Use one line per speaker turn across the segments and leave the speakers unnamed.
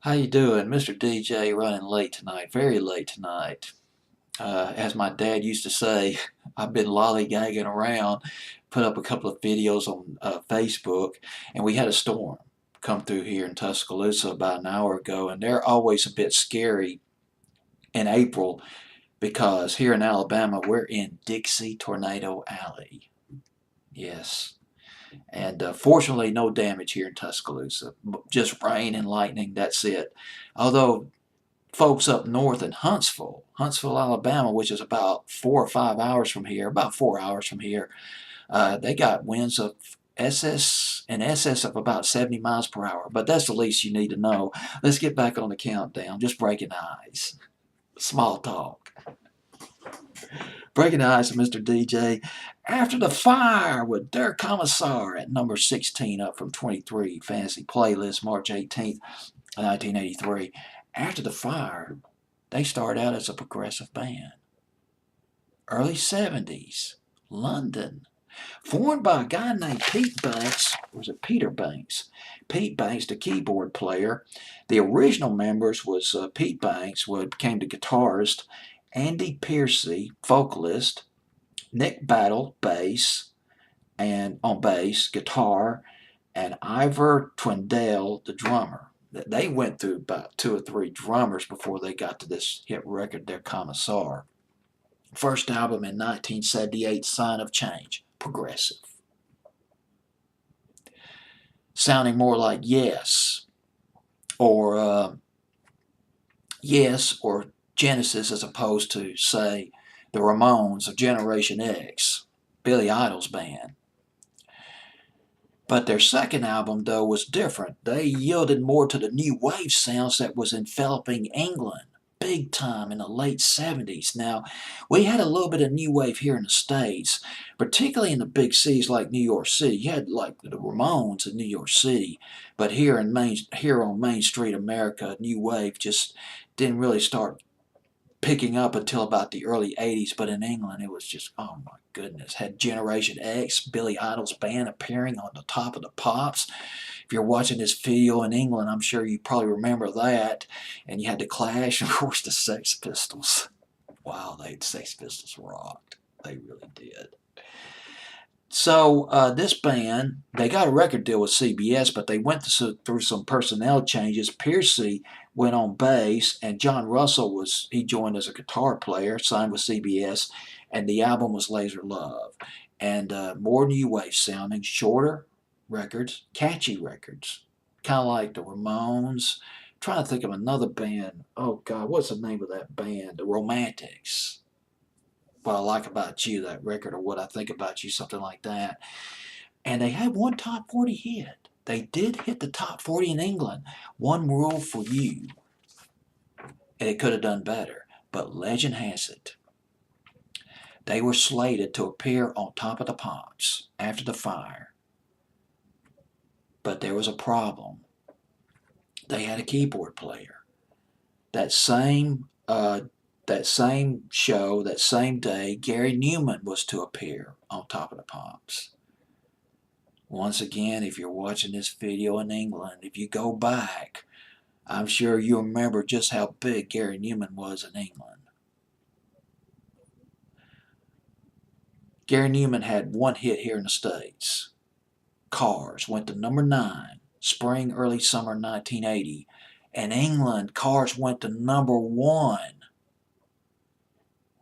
How you doing? Mr. DJ running late tonight, very late tonight. As my dad used to say, I've been lollygagging around, put up a couple of videos on Facebook, and we had a storm come through here in Tuscaloosa about an hour ago, and they're always a bit scary in April because here in Alabama, we're in Dixie Tornado Alley. Yes. And fortunately, no damage here in Tuscaloosa. Just rain and lightning, that's it. Although folks up north in Huntsville, Alabama, which is about 4 or 5 hours from here, about 4 hours from here, they got winds of SS of about 70 miles per hour. But that's the least you need to know. Let's get back on the countdown. Just breaking ice. Small talk. Breaking the ice with Mr. DJ. After the Fire with their Kommissar at number 16, up from 23. Fantasy Playlist, March 18th, 1983. After the Fire, they started out as a progressive band. Early 70s, London. Formed by a guy named Pete Banks, or was it Peter Banks? Pete Banks, the keyboard player. The original members was Pete Banks, who became the guitarist, Andy Piercy, vocalist, Nick Battle, bass, and on bass, guitar, and Ivor Twindale, the drummer. They went through about 2 or 3 drummers before they got to this hit record, their Kommissar. First album in 1978, Sign of Change, progressive. Sounding more like or Yes or Genesis, as opposed to, say, the Ramones of Generation X, Billy Idol's band. But their second album, though, was different. They yielded more to the new wave sounds that was enveloping England big time in the late 70s. Now, we had a little bit of new wave here in the States, particularly in the big cities like New York City. You had like the Ramones in New York City, but here on Main Street America, new wave just didn't really start picking up until about the early 80s, but in England it was just, oh my goodness. Had Generation X, Billy Idol's band, appearing on the Top of the Pops. If you're watching this video in England, I'm sure you probably remember that. And you had the Clash, of course, the Sex Pistols. Wow, the Sex Pistols rocked. They really did. So this band, they got a record deal with CBS, but they went through some personnel changes. Piercy went on bass, and John Russell he joined as a guitar player, signed with CBS, and the album was Laser Love. And more new wave sounding, shorter records, catchy records, kind of like the Ramones. I'm trying to think of another band. Oh God, what's the name of that band? The Romantics. What I like about you, that record, or what I think about you, something like that. And they had one top 40 hit. They did hit the top 40 in England. One Rule for You. And it could have done better. But legend has it, they were slated to appear on Top of the Pops after the Fire. But there was a problem. They had a keyboard player. That same show, that same day, Gary Newman was to appear on Top of the Pops. Once again, if you're watching this video in England, if you go back, I'm sure you remember just how big Gary Newman was in England. Gary Newman had one hit here in the States. Cars went to number 9, spring, early summer 1980. In England, Cars went to number 1.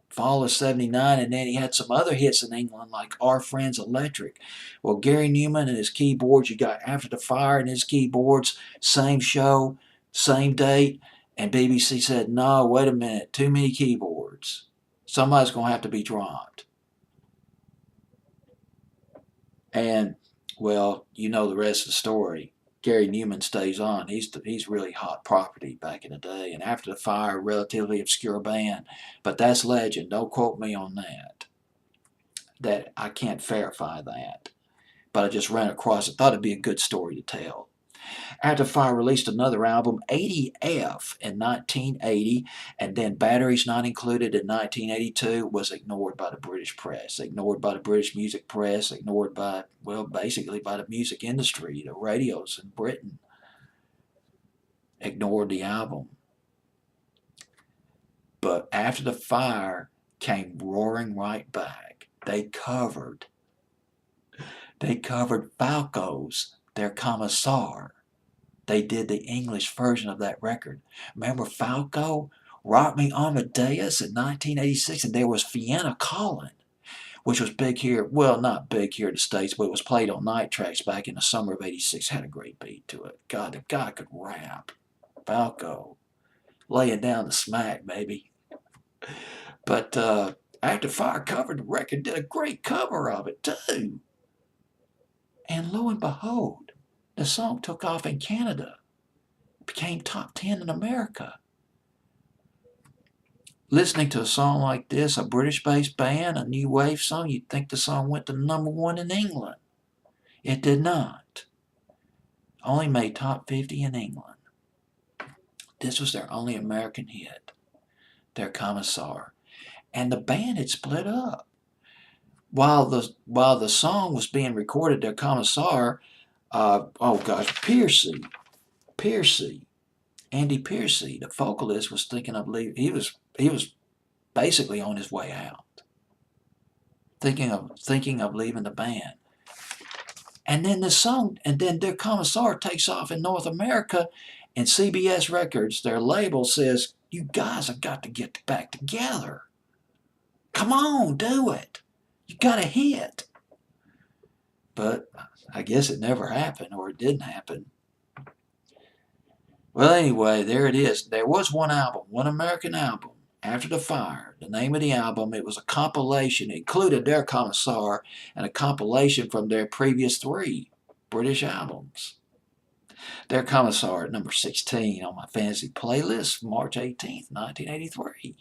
Fall of 79, and then he had some other hits in England like Our Friends Electric. Well, Gary Newman and his keyboards, you got After the Fire and his keyboards, same show, same date, and BBC said, no, wait a minute, too many keyboards. Somebody's going to have to be dropped. And, well, you know the rest of the story. Gary Newman stays on. He's really hot property back in the day. And After the Fire, relatively obscure band. But that's legend. Don't quote me on that. That I can't verify that. But I just ran across it. Thought it'd be a good story to tell. After the Fire released another album, 80F, in 1980, and then Batteries Not Included in 1982 was ignored by the British press, ignored by the British music press, ignored by, well, basically by the music industry, the radios in Britain. ignored the album. But After the Fire came roaring right back. They covered Falco's Their Kommissar. They did the English version of that record. Remember Falco? Rock Me Amadeus in 1986, and there was Vienna Calling, which was big here. Well, not big here in the States, but it was played on night tracks back in the summer of '86. Had a great beat to it. God, the guy could rap. Falco. Laying down the smack, baby. But After Fire covered the record, did a great cover of it, too. And lo and behold, the song took off in Canada. Became top 10 in America. Listening to a song like this, a British-based band, a new wave song, you'd think the song went to #1 in England. It did not. Only made top 50 in England. This was their only American hit, Their Kommissar. And the band had split up. While the song was being recorded, Their Kommissar, Piercy, Andy Piercy, the vocalist, was thinking of leaving. He was basically on his way out, thinking of leaving the band. And then Their Kommissar takes off in North America, and CBS Records, their label, says, "You guys have got to get back together. Come on, do it. You got a hit." But I guess it never happened, or it didn't happen. Well, anyway, there it is. There was one album, one American album, After the Fire. The name of the album, it was a compilation. It included Their Kommissar and a compilation from their previous 3 British albums. Their Kommissar at number 16 on my fantasy playlist, March 18th, 1983.